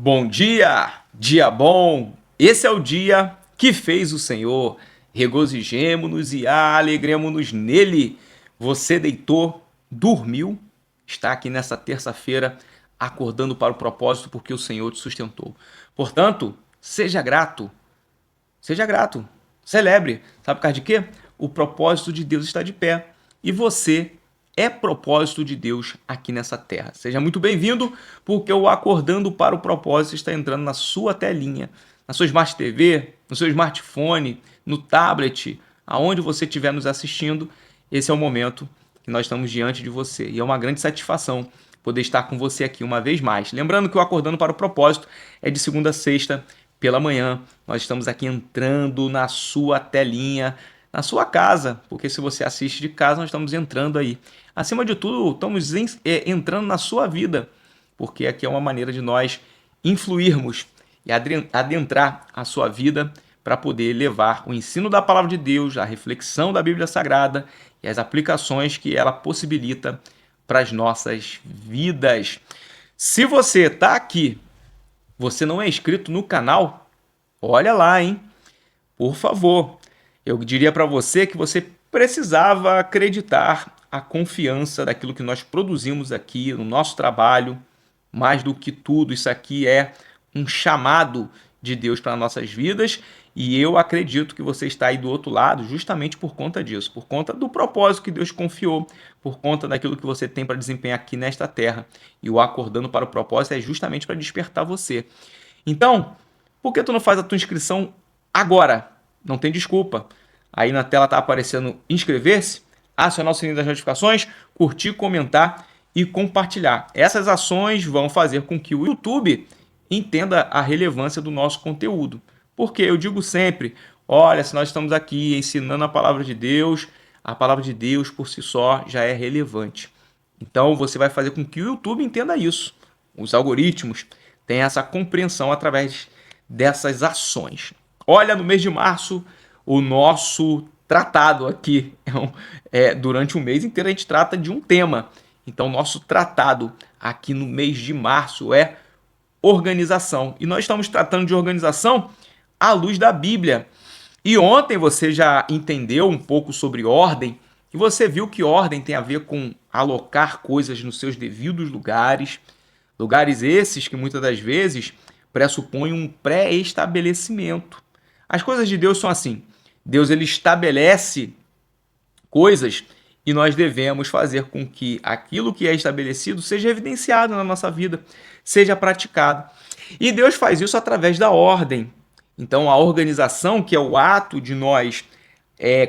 Bom dia, dia bom. Esse é o dia que fez o Senhor. Regozijemo-nos e alegremo-nos nele. Você deitou, dormiu, está aqui nessa terça-feira acordando para o propósito porque o Senhor te sustentou. Portanto, seja grato. Seja grato. Celebre. Sabe por causa de quê? O propósito de Deus está de pé. E você é propósito de Deus aqui nessa terra. Seja muito bem-vindo, porque o Acordando para o Propósito está entrando na sua telinha, na sua Smart TV, no seu smartphone, no tablet, aonde você estiver nos assistindo. Esse é o momento que nós estamos diante de você. E é uma grande satisfação poder estar com você aqui uma vez mais. Lembrando que o Acordando para o Propósito é de segunda a sexta, pela manhã. Nós estamos aqui entrando na sua telinha, na sua casa, porque se você assiste de casa, nós estamos entrando aí. Acima de tudo, estamos entrando na sua vida, porque aqui é uma maneira de nós influirmos e adentrar a sua vida para poder levar o ensino da Palavra de Deus, a reflexão da Bíblia Sagrada e as aplicações que ela possibilita para as nossas vidas. Se você está aqui, você não é inscrito no canal, olha lá, hein? Por favor, eu diria para você que você precisava acreditar a confiança daquilo que nós produzimos aqui no nosso trabalho. Mais do que tudo, isso aqui é um chamado de Deus para nossas vidas e eu acredito que você está aí do outro lado justamente por conta disso, por conta do propósito que Deus confiou, por conta daquilo que você tem para desempenhar aqui nesta terra. E o Acordando para o Propósito é justamente para despertar você. Então, por que tu não faz a tua inscrição agora? Não tem desculpa. Aí na tela está aparecendo inscrever-se, acionar o sininho das notificações, curtir, comentar e compartilhar. Essas ações vão fazer com que o YouTube entenda a relevância do nosso conteúdo. Porque eu digo sempre, olha, se nós estamos aqui ensinando a palavra de Deus por si só já é relevante. Então você vai fazer com que o YouTube entenda isso. Os algoritmos têm essa compreensão através dessas ações. Olha, no mês de março, o nosso tratado aqui, durante um mês inteiro a gente trata de um tema. Então, nosso tratado aqui no mês de março é organização. E nós estamos tratando de organização à luz da Bíblia. E ontem você já entendeu um pouco sobre ordem, e você viu que ordem tem a ver com alocar coisas nos seus devidos lugares. Lugares esses que muitas das vezes pressupõem um pré-estabelecimento. As coisas de Deus são assim. Deus ele estabelece coisas e nós devemos fazer com que aquilo que é estabelecido seja evidenciado na nossa vida, seja praticado. E Deus faz isso através da ordem. Então, a organização, que é o ato de nós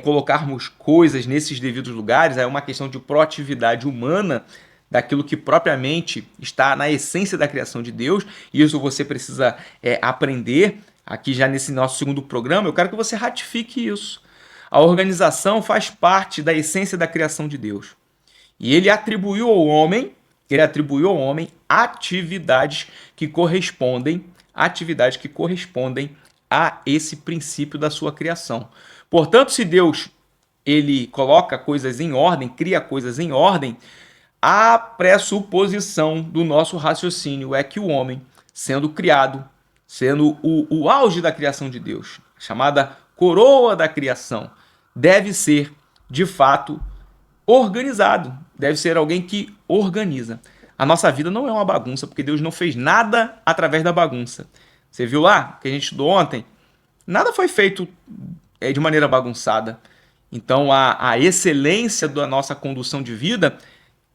colocarmos coisas nesses devidos lugares, é uma questão de proatividade humana, daquilo que propriamente está na essência da criação de Deus, e isso você precisa aprender. Aqui já nesse nosso segundo programa, eu quero que você ratifique isso. A organização faz parte da essência da criação de Deus. E ele atribuiu ao homem atividades que correspondem a esse princípio da sua criação. Portanto, se Deus ele coloca coisas em ordem, cria coisas em ordem, a pressuposição do nosso raciocínio é que o homem, sendo criado, sendo o auge da criação de Deus, chamada coroa da criação, deve ser, de fato, organizado. Deve ser alguém que organiza. A nossa vida não é uma bagunça, porque Deus não fez nada através da bagunça. Você viu lá, que a gente estudou ontem? Nada foi feito de maneira bagunçada. Então, a excelência da nossa condução de vida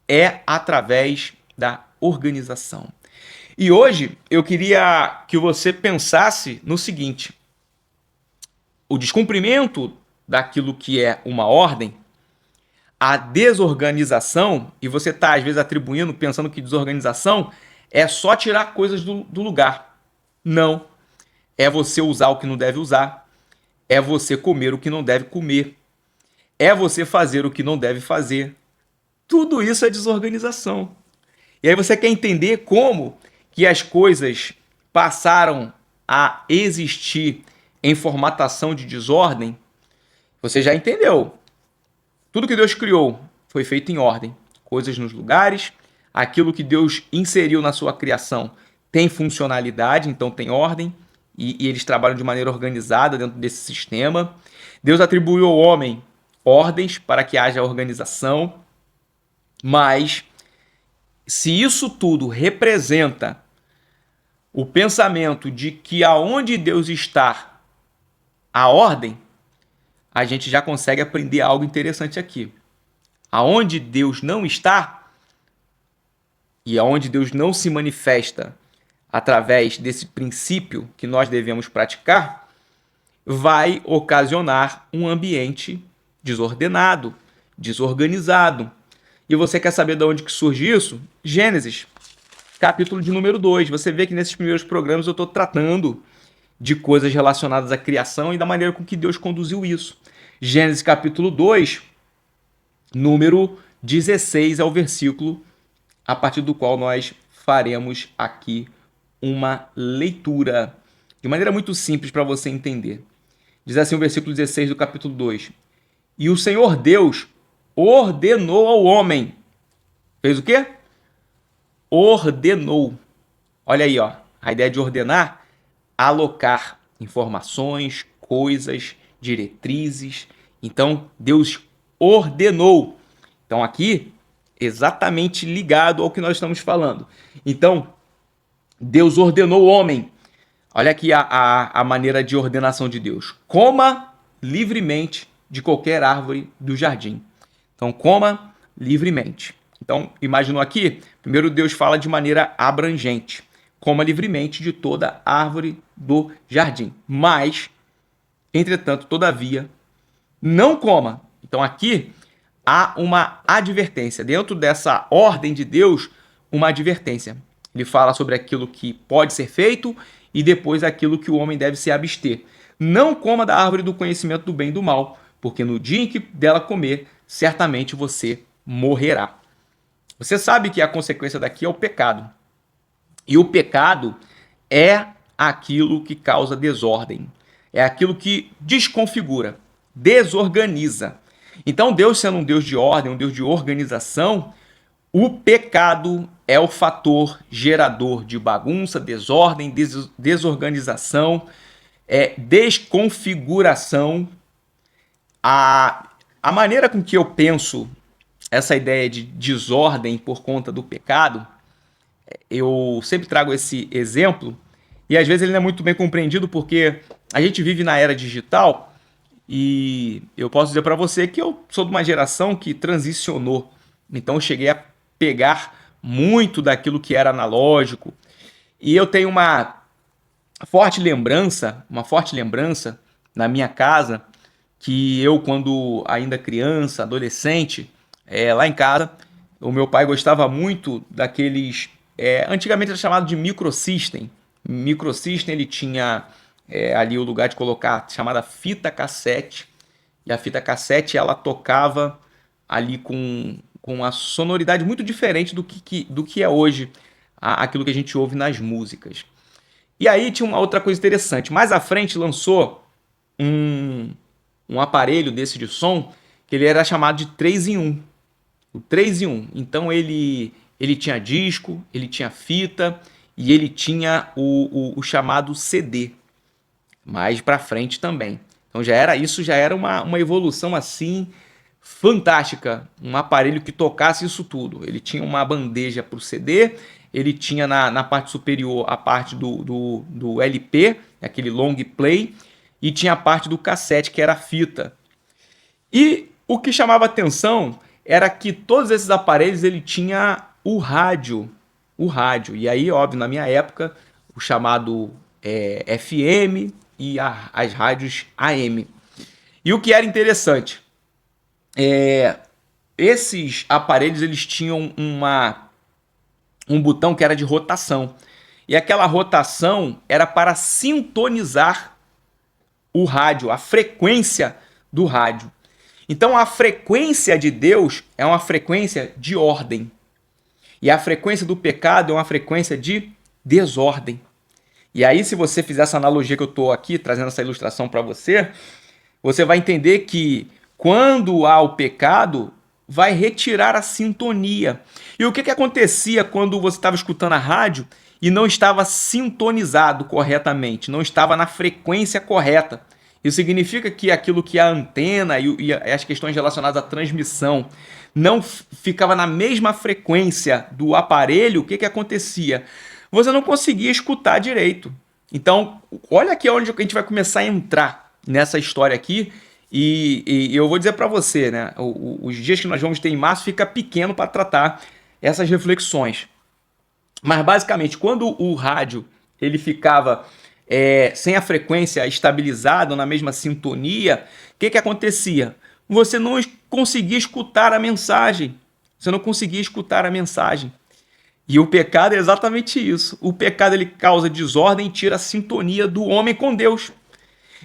é através da organização. E hoje eu queria que você pensasse no seguinte: o descumprimento daquilo que é uma ordem, a desorganização, e você está às vezes atribuindo, pensando que desorganização é só tirar coisas do lugar. Não. É você usar o que não deve usar, é você comer o que não deve comer, é você fazer o que não deve fazer. Tudo isso é desorganização. E aí você quer entender como que as coisas passaram a existir em formatação de desordem? Você já entendeu. Tudo que Deus criou foi feito em ordem. Coisas nos lugares, aquilo que Deus inseriu na sua criação tem funcionalidade, então tem ordem, e eles trabalham de maneira organizada dentro desse sistema. Deus atribuiu ao homem ordens para que haja organização, mas se isso tudo representa o pensamento de que aonde Deus está, a ordem, a gente já consegue aprender algo interessante aqui. Aonde Deus não está, e aonde Deus não se manifesta através desse princípio que nós devemos praticar, vai ocasionar um ambiente desordenado, desorganizado. E você quer saber de onde que surge isso? Gênesis, capítulo de número 2. Você vê que nesses primeiros programas eu estou tratando de coisas relacionadas à criação e da maneira com que Deus conduziu isso. Gênesis capítulo 2, número 16 é o versículo a partir do qual nós faremos aqui uma leitura de maneira muito simples para você entender. Diz assim o versículo 16 do capítulo 2. E o Senhor Deus ordenou ao homem. Fez o quê? Ordenou. Olha aí, ó, a ideia de ordenar, alocar informações, coisas, diretrizes. Então, Deus ordenou. Então, aqui, exatamente ligado ao que nós estamos falando. Então, Deus ordenou o homem. Olha aqui a maneira de ordenação de Deus. Coma livremente de qualquer árvore do jardim. Então, coma livremente. Então, imaginou aqui? Primeiro Deus fala de maneira abrangente. Coma livremente de toda árvore do jardim. Mas, entretanto, todavia, não coma. Então, aqui há uma advertência. Dentro dessa ordem de Deus, uma advertência. Ele fala sobre aquilo que pode ser feito e depois aquilo que o homem deve se abster. Não coma da árvore do conhecimento do bem e do mal, porque no dia em que dela comer, certamente você morrerá. Você sabe que a consequência daqui é o pecado. E o pecado é aquilo que causa desordem. É aquilo que desconfigura, desorganiza. Então, Deus sendo um Deus de ordem, um Deus de organização, o pecado é o fator gerador de bagunça, desordem, desorganização, desconfiguração. A maneira com que eu penso essa ideia de desordem por conta do pecado, eu sempre trago esse exemplo e às vezes ele não é muito bem compreendido porque a gente vive na era digital e eu posso dizer para você que eu sou de uma geração que transicionou. Então eu cheguei a pegar muito daquilo que era analógico e eu tenho uma forte lembrança na minha casa que eu, quando ainda criança, adolescente, lá em casa, o meu pai gostava muito daqueles, antigamente era chamado de microsystem. Microsystem, ele tinha ali o lugar de colocar chamada fita cassete, e a fita cassete ela tocava ali com uma sonoridade muito diferente do que é hoje aquilo que a gente ouve nas músicas. E aí tinha uma outra coisa interessante, mais à frente lançou um aparelho desse de som que ele era chamado de 3 em 1. O 3 em 1. Então ele tinha disco, ele tinha fita e ele tinha o chamado CD. Mais para frente também. Então já era uma evolução assim fantástica. Um aparelho que tocasse isso tudo. Ele tinha uma bandeja para o CD, ele tinha na parte superior a parte do LP, aquele long play, e tinha a parte do cassete, que era a fita. E o que chamava atenção era que todos esses aparelhos ele tinha o rádio. E aí, óbvio, na minha época, o chamado FM e as rádios AM. E o que era interessante, esses aparelhos eles tinham um botão que era de rotação. E aquela rotação era para sintonizar o rádio, a frequência do rádio. Então a frequência de Deus é uma frequência de ordem. E a frequência do pecado é uma frequência de desordem. E aí, se você fizer essa analogia que eu estou aqui, trazendo essa ilustração para você, você vai entender que quando há o pecado, vai retirar a sintonia. E o que acontecia quando você estava escutando a rádio e não estava sintonizado corretamente, não estava na frequência correta. Isso significa que aquilo que a antena e as questões relacionadas à transmissão não ficava na mesma frequência do aparelho, o que que acontecia? Você não conseguia escutar direito. Então, olha aqui onde a gente vai começar a entrar nessa história aqui. E eu vou dizer para você, né? Os dias que nós vamos ter em março fica pequeno para tratar essas reflexões. Mas basicamente, quando o rádio ele ficava sem a frequência estabilizada, na mesma sintonia, o que que acontecia? Você não conseguia escutar a mensagem. Você não conseguia escutar a mensagem. E o pecado é exatamente isso. O pecado ele causa desordem e tira a sintonia do homem com Deus.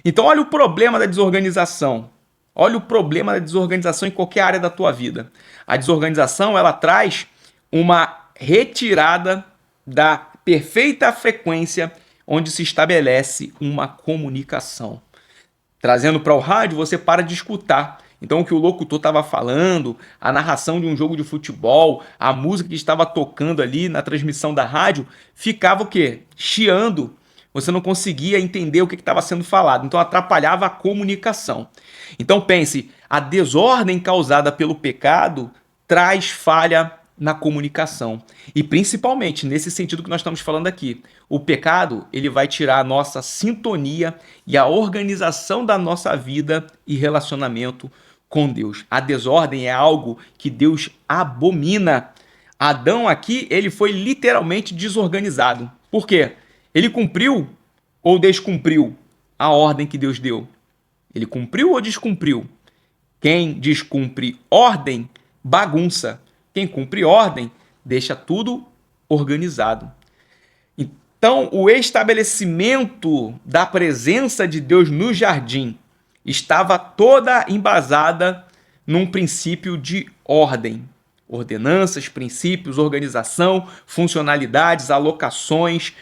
Então olha o problema da desorganização. Olha o problema da desorganização em qualquer área da tua vida. A desorganização ela traz uma retirada da perfeita frequência onde se estabelece uma comunicação. Trazendo para o rádio, você para de escutar. Então o que o locutor estava falando, a narração de um jogo de futebol, a música que estava tocando ali na transmissão da rádio, ficava o quê? Chiando. Você não conseguia entender o que estava sendo falado. Então atrapalhava a comunicação. Então pense, a desordem causada pelo pecado traz falha na comunicação. E principalmente nesse sentido que nós estamos falando aqui. O pecado, ele vai tirar a nossa sintonia e a organização da nossa vida e relacionamento com Deus. A desordem é algo que Deus abomina. Adão aqui, ele foi literalmente desorganizado. Por quê? Ele cumpriu ou descumpriu a ordem que Deus deu? Ele cumpriu ou descumpriu? Quem descumpre ordem, bagunça. Quem cumpre ordem, deixa tudo organizado. Então, o estabelecimento da presença de Deus no jardim estava toda embasada num princípio de ordem. Ordenanças, princípios, organização, funcionalidades, alocações,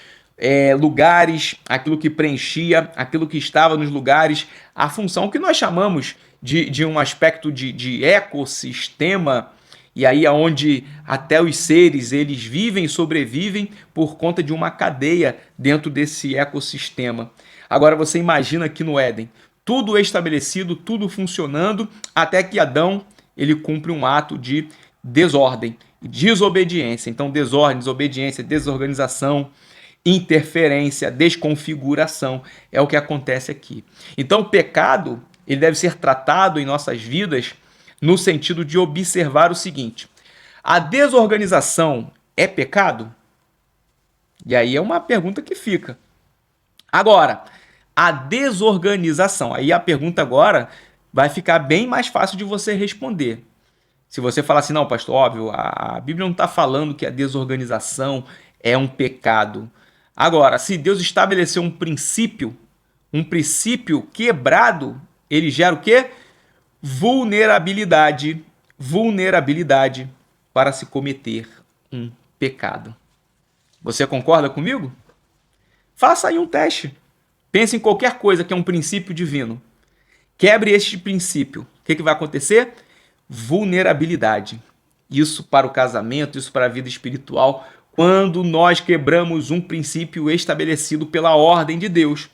lugares, aquilo que preenchia, aquilo que estava nos lugares, a função que nós chamamos de um aspecto de ecossistema, e aí onde até os seres eles vivem e sobrevivem por conta de uma cadeia dentro desse ecossistema. Agora você imagina aqui no Éden, tudo estabelecido, tudo funcionando, até que Adão ele cumpre um ato de desordem, desobediência. Então desordem, desobediência, desorganização, interferência, desconfiguração é o que acontece aqui. Então o pecado ele deve ser tratado em nossas vidas no sentido de observar o seguinte: a desorganização é pecado? E aí é uma pergunta que fica. Agora, a desorganização, aí a pergunta agora vai ficar bem mais fácil de você responder. Se você falar assim, não, pastor, óbvio, a Bíblia não está falando que a desorganização é um pecado. Agora, se Deus estabeleceu um princípio quebrado, ele gera o quê? Vulnerabilidade para se cometer um pecado. Você concorda comigo? Faça aí um teste. Pense em qualquer coisa que é um princípio divino. Quebre este princípio. O que vai acontecer? Vulnerabilidade. Isso para o casamento, isso para a vida espiritual. Quando nós quebramos um princípio estabelecido pela ordem de Deus,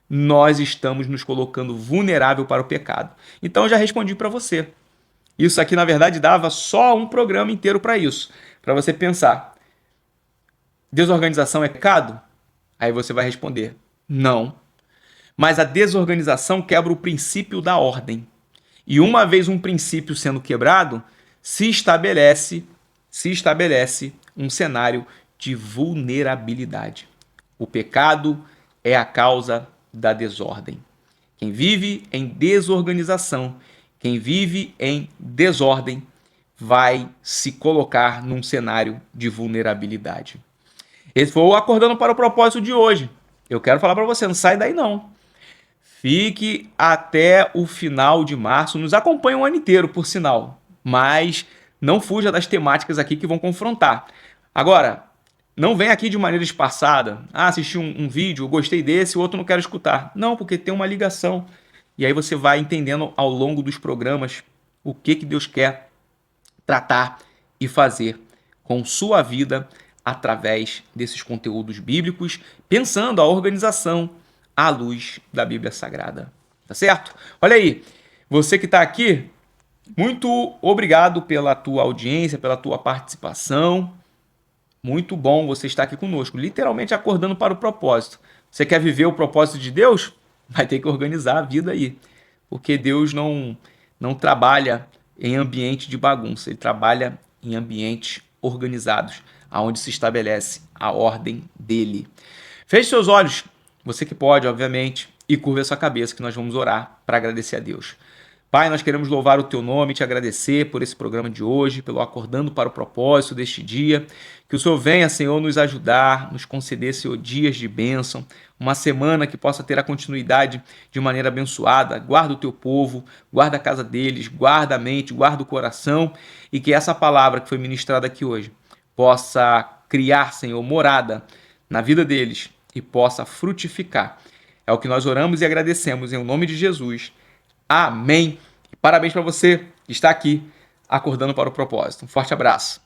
nós estamos nos colocando vulnerável para o pecado. Então eu já respondi para você. Isso aqui, na verdade, dava só um programa inteiro para isso. Para você pensar. Desorganização é pecado? Aí você vai responder, não. Mas a desorganização quebra o princípio da ordem. E uma vez um princípio sendo quebrado, se estabelece um cenário de vulnerabilidade. O pecado é a causa da desordem. Quem vive em desorganização, quem vive em desordem, vai se colocar num cenário de vulnerabilidade. Esse foi o Acordando para o Propósito de hoje. Eu quero falar para você, não sai daí não. Fique até o final de março, nos acompanhe o ano inteiro, por sinal, mas não fuja das temáticas aqui que vão confrontar. Agora, não vem aqui de maneira espaçada, assisti um vídeo, gostei desse, o outro não quero escutar. Não, porque tem uma ligação. E aí você vai entendendo ao longo dos programas o que Deus quer tratar e fazer com sua vida através desses conteúdos bíblicos, pensando a organização à luz da Bíblia Sagrada. Tá certo? Olha aí, você que está aqui, muito obrigado pela tua audiência, pela tua participação. Muito bom você estar aqui conosco, literalmente acordando para o propósito. Você quer viver o propósito de Deus? Vai ter que organizar a vida aí, porque Deus não trabalha em ambiente de bagunça, ele trabalha em ambientes organizados, aonde se estabelece a ordem dele. Feche seus olhos, você que pode, obviamente, e curva a sua cabeça, que nós vamos orar para agradecer a Deus. Pai, nós queremos louvar o teu nome e te agradecer por esse programa de hoje, pelo acordando para o propósito deste dia. Que o Senhor venha, Senhor, nos ajudar, nos conceder, Senhor, dias de bênção, uma semana que possa ter a continuidade de maneira abençoada. Guarda o teu povo, guarda a casa deles, guarda a mente, guarda o coração, e que essa palavra que foi ministrada aqui hoje possa criar, Senhor, morada na vida deles e possa frutificar. É o que nós oramos e agradecemos em nome de Jesus. Amém. Parabéns para você que está aqui acordando para o propósito. Um forte abraço.